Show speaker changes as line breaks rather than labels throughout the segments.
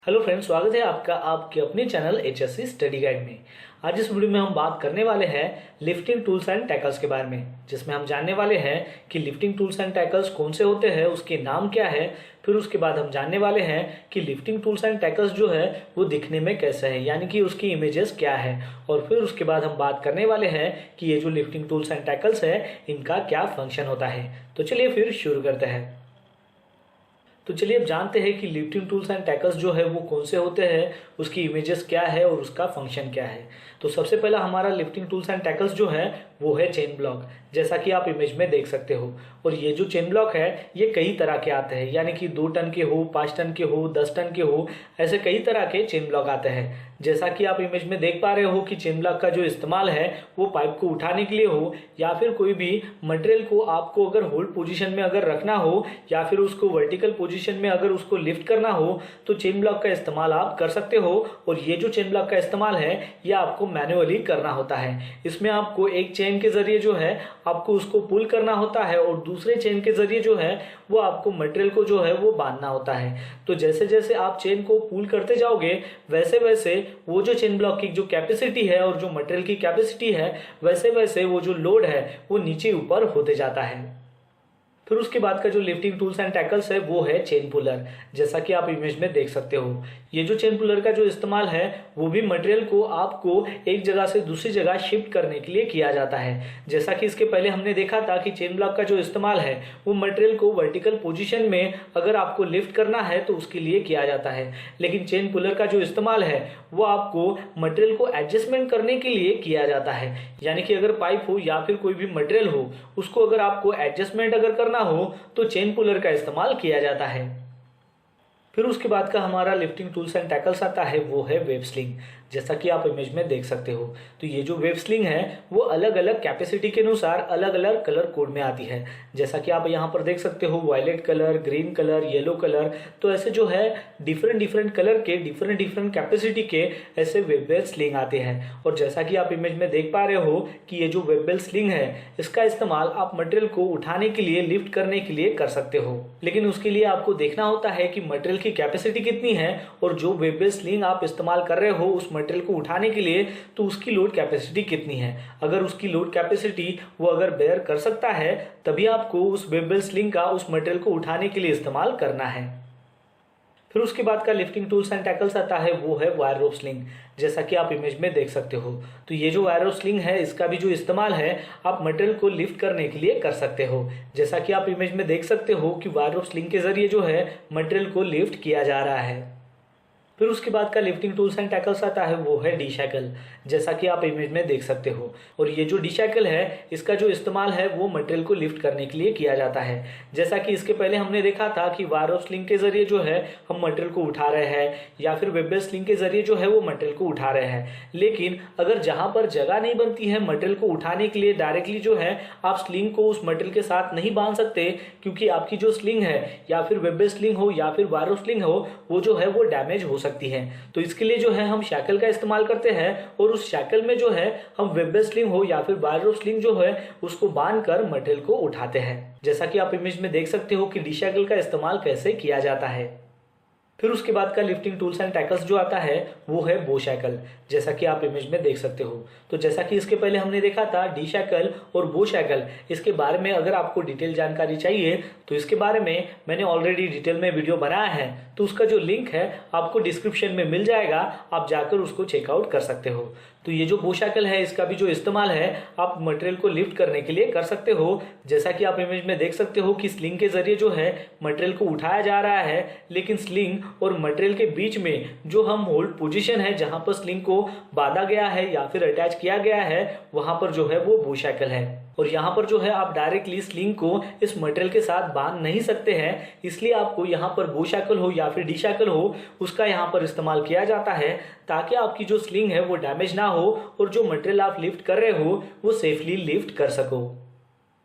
Hello friends, स्वागत है आपका आपके अपने चैनल HSC स्टडी गाइड में। आज इस वीडियो में हम बात करने वाले हैं लिफ्टिंग टूल्स एंड टैकल्स के बारे में, जिसमें हम जानने वाले हैं कि लिफ्टिंग टूल्स एंड टैकल्स कौन से होते हैं, उसके नाम क्या है। फिर उसके बाद हम जानने वाले हैं कि लिफ्टिंग टूल्स एंड टैकल्स जो है वो दिखने में कैसे है, यानी कि उसकी इमेजेस क्या है। और फिर उसके बाद हम बात करने वाले हैं कि ये जो लिफ्टिंग टूल्स एंड टैकल्स है इनका क्या फंक्शन होता है। तो चलिए फिर शुरू करते हैं। तो चलिए अब जानते हैं कि लिफ्टिंग टूल्स एंड टैकल्स जो है वो कौन से होते हैं, उसकी इमेजेस क्या है और उसका फंक्शन क्या है। तो सबसे पहला हमारा लिफ्टिंग टूल्स एंड टैकल्स जो है वो है चेन ब्लॉक, जैसा कि आप इमेज में देख सकते हो। और ये जो चेन ब्लॉक है ये कई तरह के आते हैं, यानी कि 2 टन के हो, 5 टन के हो, 10 टन के हो, ऐसे कई तरह के चेन ब्लॉक आते हैं। जैसा कि आप इमेज में देख पा रहे हो कि चेन ब्लॉक का जो इस्तेमाल है वो पाइप को उठाने के लिए हो, या फिर कोई भी मटेरियल को आपको अगर होल्ड पोजीशन में अगर रखना हो, या फिर उसको वर्टिकल पोजीशन में अगर उसको लिफ्ट करना हो, तो चेन ब्लॉक का इस्तेमाल आप कर सकते हो। और ये जो चेन ब्लॉक का इस्तेमाल है ये आपको मैन्युअली करना होता है। इसमें आपको एक चेन के जरिए जो है आपको उसको पुल करना होता है, और दूसरे चेन के जरिए जो है वो आपको मटेरियल को जो है वो बांधना होता है। तो जैसे जैसे आप चेन को पुल करते जाओगे वैसे वैसे वो जो चेन ब्लॉक की जो कैपेसिटी है और जो मटेरियल की कैपेसिटी है वैसे वैसे वो जो लोड है वो नीचे ऊपर होते जाता है। फिर उसके बाद का जो लिफ्टिंग टूल्स एंड टैकल्स है वो है चेन पुलर, जैसा कि आप इमेज में देख सकते हो। ये जो चेन पुलर का जो इस्तेमाल है वो भी मटेरियल को आपको एक जगह से दूसरी जगह शिफ्ट करने के लिए किया जाता है। जैसा कि इसके पहले हमने देखा था कि चेन ब्लॉक का जो इस्तेमाल है वो मटेरियल को वर्टिकल पोजीशन में अगर आपको लिफ्ट करना है तो उसके लिए किया जाता है, लेकिन चेन पुलर का जो इस्तेमाल है वो आपको मटेरियल को एडजस्टमेंट करने के लिए किया जाता है। यानी कि अगर पाइप हो या फिर कोई भी मटेरियल हो उसको अगर आपको एडजस्टमेंट अगर करना हो तो चेन पुलर का इस्तेमाल किया जाता है। फिर उसके बाद का हमारा लिफ्टिंग टूल्स एंड टैकल्स आता है वो है वेब स्लिंग, जैसा कि आप इमेज में देख सकते हो। तो ये जो वेब स्लिंग है वो अलग अलग कैपेसिटी के अनुसार अलग अलग कलर कोड में आती है। जैसा कि आप यहाँ पर देख सकते हो violet colour, green colour, yellow colour, तो ऐसे जो है डिफरेंट डिफरेंट कलर के डिफरेंट डिफरेंट कैपेसिटी के ऐसे वेब स्लिंग आते हैं। और जैसा कि आप इमेज में देख पा रहे हो कि ये जो वेब स्लिंग है इसका इस्तेमाल आप मटेरियल को उठाने के लिए, लिफ्ट करने के लिए कर सकते हो, लेकिन उसके लिए आपको देखना होता है कि मटेरियल की कैपेसिटी कितनी है और जो वेब स्लिंग आप इस्तेमाल कर रहे हो उस मटेरियल को उठाने के लिए तो उसकी लोड कैपेसिटी कितनी है। अगर उसकी लोड कैपेसिटी वो अगर बेयर कर सकता है तभी आपको उस वेब स्लिंग का उस मटेरियल को उठाने के लिए इस्तेमाल करना है। फिर उसके बाद का लिफ्टिंग टूल्स एंड टैकल्स आता है वो है वायर रोप स्लिंग, जैसा कि आप इमेज में देख सकते हो। तो ये जो वायर रोप स्लिंग है इसका भी जो इस्तेमाल है आप मटेरियल को लिफ्ट करने के लिए कर सकते हो। जैसा कि आप इमेज में देख सकते हो कि वायर रोप स्लिंग के जरिए जो है मटेरियल को लिफ्ट किया जा रहा है। फिर उसके बाद का लिफ्टिंग टूल्स एंड टैकल्स आता है वो है डी-शैकल, जैसा कि आप इमेज में देख सकते हो। और ये जो डी-शैकल है इसका जो इस्तेमाल है वो मटेरियल को लिफ्ट करने के लिए किया जाता है। जैसा कि इसके पहले हमने देखा था कि वायर रोप स्लिंग के जरिए जो है हम मटेरियल को उठा रहे हैं, या फिर वेब स्लिंग के जरिए जो है वो मटेरियल को उठा रहे हैं। लेकिन अगर जहां पर जगह नहीं बनती है मटेरियल को उठाने के लिए डायरेक्टली जो है आप स्लिंग को उस मटेरियल के साथ नहीं बांध सकते, क्योंकि आपकी जो स्लिंग है या फिर वेब स्लिंग हो या फिर वायर रोप स्लिंग हो वो जो है वो डैमेज हो सकती है। तो इसके लिए जो है हम शैकल का इस्तेमाल करते हैं, और उस शैकल में जो है हम वेब स्लिंग हो या फिर वायर रोप स्लिंग जो है उसको बांधकर मटेरियल को उठाते हैं। जैसा कि आप इमेज में देख सकते हो कि डी शैकल का इस्तेमाल कैसे किया जाता है। फिर उसके बाद का लिफ्टिंग टूल्स एंड टैकल्स जो आता है वो है बो शैकल, जैसा कि आप इमेज में देख सकते हो। तो जैसा कि इसके पहले हमने देखा था डी शैकल और बो शैकल, इसके बारे में अगर आपको डिटेल जानकारी चाहिए तो इसके बारे में मैंने ऑलरेडी डिटेल में वीडियो बनाया है, तो उसका जो लिंक है आपको डिस्क्रिप्शन में मिल जाएगा, आप जाकर उसको चेकआउट कर सकते हो। तो ये जो बो शैकल है इसका भी जो इस्तेमाल है आप मटेरियल को लिफ्ट करने के लिए कर सकते हो। जैसा कि आप इमेज में देख सकते हो कि स्लिंग के जरिए जो है मटेरियल को उठाया जा रहा है, लेकिन स्लिंग और मटेरियल के बीच में जो हम होल्ड पोजीशन है जहां पर स्लिंग को बांधा गया है या फिर अटैच किया गया है वहां पर जो है वो बो शैकल है। और यहाँ पर जो है आप डायरेक्टली स्लिंग को इस मटेरियल के साथ बांध नहीं सकते हैं, इसलिए आपको यहाँ पर बो शैकल हो या फिर डी शैकल हो उसका यहाँ पर इस्तेमाल किया जाता है, ताकि आपकी जो स्लिंग है वो डैमेज ना हो और जो मटेरियल आप लिफ्ट कर रहे हो वो सेफली लिफ्ट कर सको।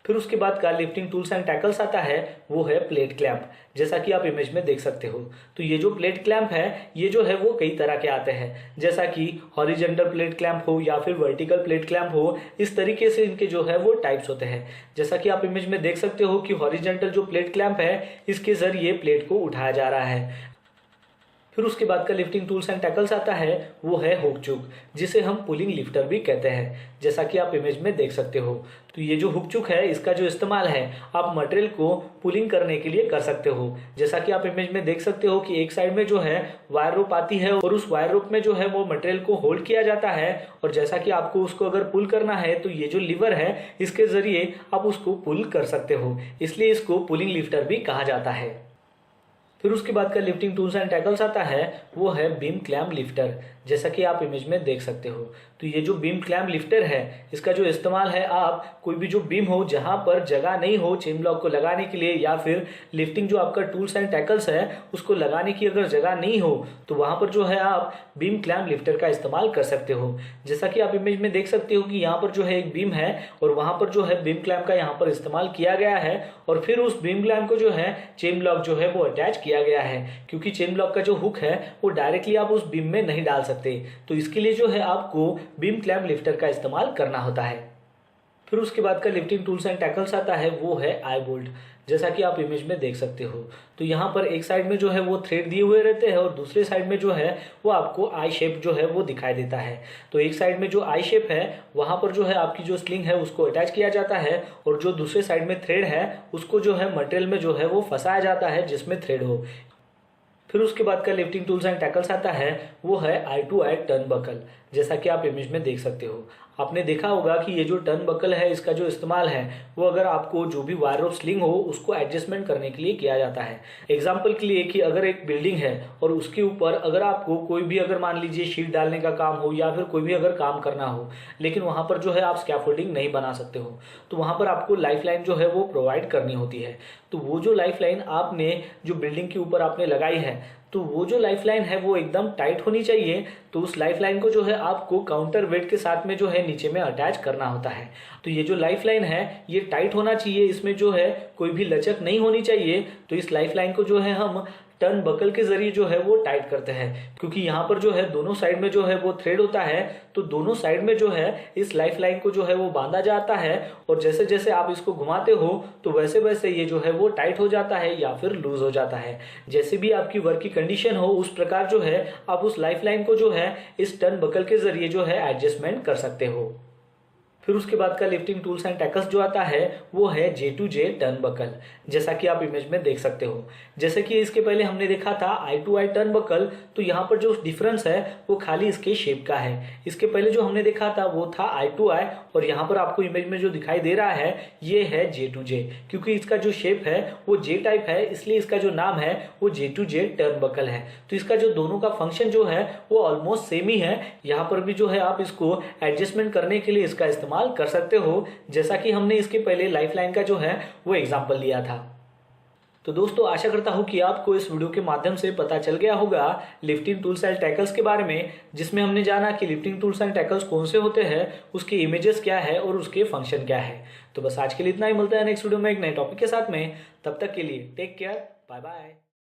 फिर उसके बाद का लिफ्टिंग टूल्स एंड टैकल्स आता है वो है प्लेट क्लैंप, जैसा कि आप इमेज में देख सकते हो। तो ये जो प्लेट क्लैंप है ये जो है वो कई तरह के आते हैं, जैसा कि हॉरिजॉन्टल प्लेट क्लैंप हो या फिर वर्टिकल प्लेट क्लैंप हो, इस तरीके से इनके जो है वो टाइप्स होते हैं। जैसा कि आप इमेज में देख सकते हो कि हॉरिजॉन्टल जो प्लेट क्लैंप है इसके जरिए प्लेट को उठाया जा रहा है। फिर उसके बाद का लिफ्टिंग टूल्स एंड टैकल्स आता है वो है हुक चुक, जिसे हम पुलिंग लिफ्टर भी कहते हैं, जैसा कि आप इमेज में देख सकते हो। तो ये जो हुक चुक है इसका जो इस्तेमाल है आप मटेरियल को पुलिंग करने के लिए कर सकते हो। जैसा कि आप इमेज में देख सकते हो कि एक साइड में जो है वायर रोप आती है और उस वायर रोप में जो है वो मटेरियल को होल्ड किया जाता है, और जैसा कि आपको उसको अगर पुल करना है तो ये जो लीवर है इसके जरिए आप उसको पुल कर सकते हो, इसलिए इसको पुलिंग लिफ्टर भी कहा जाता है। फिर उसके बाद का लिफ्टिंग टूल्स एंड टैकल्स आता है वो है बीम क्लैम्प लिफ्टर, जैसा कि आप इमेज में देख सकते हो। तो ये जो बीम क्लैम्प लिफ्टर है इसका जो इस्तेमाल है आप कोई भी जो बीम हो जहां पर जगह नहीं हो चेन ब्लॉक को लगाने के लिए, या फिर लिफ्टिंग जो आपका टूल्स एंड टैकल्स है उसको लगाने की अगर जगह नहीं हो तो वहां पर जो है आप बीम क्लैम्प लिफ्टर का इस्तेमाल कर सकते हो। जैसा कि आप इमेज में देख सकते हो कि यहाँ पर जो है एक बीम है और वहां पर जो है बीम क्लैम्प का यहाँ पर इस्तेमाल किया गया है, और फिर उस बीम क्लैम्प को जो है चेन ब्लॉक जो है वो अटैच किया गया है, क्योंकि चेन ब्लॉक का जो हुक है वो डायरेक्टली आप उस बीम में नहीं डाल सकते, तो इसके लिए जो है आपको बीम क्लैम्प लिफ्टर का इस्तेमाल करना होता है। फिर उसके बाद का लिफ्टिंग टूल्स एंड टैकल्स आता है वो है आई बोल्ट, जैसा कि आप इमेज में देख सकते हो। तो यहाँ पर एक साइड में जो है वो थ्रेड दिए हुए रहते हैं और दूसरे साइड में जो है वो आपको आई शेप जो है वो दिखाई देता है। तो एक साइड में जो आई शेप है वहां पर जो है आपकी जो स्लिंग है उसको अटैच किया जाता है, और जो दूसरे साइड में थ्रेड है उसको जो है मटेरियल में जो है वो फंसाया जाता है जिसमें थ्रेड हो। फिर उसके बाद का लिफ्टिंग टूल्स एंड टैकल्स आता है वो है आई टू आई टर्न बकल, जैसा कि आप इमेज में देख सकते हो। आपने देखा होगा कि ये जो टर्न बकल है इसका जो इस्तेमाल है वो अगर आपको जो भी वायर रोप स्लिंग हो उसको एडजस्टमेंट करने के लिए किया जाता है। एग्जाम्पल के लिए कि अगर एक बिल्डिंग है और उसके ऊपर अगर आपको कोई भी अगर मान लीजिए शीट डालने का काम हो या फिर कोई भी अगर काम करना हो, लेकिन वहां पर जो है आप स्कैफोल्डिंग नहीं बना सकते हो, तो वहां पर आपको लाइफ लाइन जो है वो प्रोवाइड करनी होती है। तो वो जो लाइफ लाइन आपने जो बिल्डिंग के ऊपर आपने लगाई है तो वो जो लाइफ लाइन है वो एकदम टाइट होनी चाहिए। तो उस लाइफ लाइन को जो है आपको काउंटर वेट के साथ में जो है नीचे में अटैच करना होता है। तो ये जो लाइफ लाइन है ये टाइट होना चाहिए, इसमें जो है कोई भी लचक नहीं होनी चाहिए। तो इस लाइफ लाइन को जो है हम टर्न बकल के जरिए जो है वो टाइट करते हैं, क्योंकि यहाँ पर जो है दोनों साइड में जो है वो थ्रेड होता है, तो दोनों साइड में जो है इस लाइफ लाइन को जो है वो बांधा जाता है, और जैसे जैसे आप इसको घुमाते हो तो वैसे वैसे ये जो है वो टाइट हो जाता है या फिर लूज हो जाता है। जैसे भी आपकी वर्क की कंडीशन हो उस प्रकार जो है आप उस लाइफ लाइन को जो है इस टर्न बकल के जरिए जो है एडजस्टमेंट कर सकते हो। फिर उसके बाद का लिफ्टिंग टूल्स एंड टैकल्स जो आता है वो है जे टू जे टर्न बकल, जैसा कि आप इमेज में देख सकते हो। जैसे कि इसके पहले हमने देखा था आई टू आई टर्न बकल, तो यहाँ पर जो डिफरेंस है वो खाली इसके शेप का है। इसके पहले जो हमने देखा था वो था आई टू आई, और यहाँ पर आपको इमेज में जो दिखाई दे रहा है ये है जे टू जे, क्योंकि इसका जो शेप है वो जे टाइप है, इसलिए इसका जो नाम है वो जे टू जे टर्न बकल है। तो इसका जो दोनों का फंक्शन जो है वो ऑलमोस्ट सेम ही है। यहाँ पर भी जो है आप इसको एडजस्टमेंट करने के लिए इसका इस्तेमाल कर सकते हो, जैसा कि हमने इसके पहले लाइफलाइन का जो है वो एग्जांपल लिया था। तो दोस्तों आशा करता हूं कि आपको इस वीडियो के माध्यम से पता चल गया होगा लिफ्टिंग टूल्स एंड टैकल्स के बारे में, जिसमें हमने जाना कि लिफ्टिंग टूल्स एंड टैकल्स कौन से होते हैं, उसके इमेजेस क्या है और उसके फंक्शन क्या है। तो बस आज के लिए इतना ही, मिलता है नेक्स्ट वीडियो में एक नए टॉपिक के साथ में। तब तक के लिए टेक केयर, बाय बाय।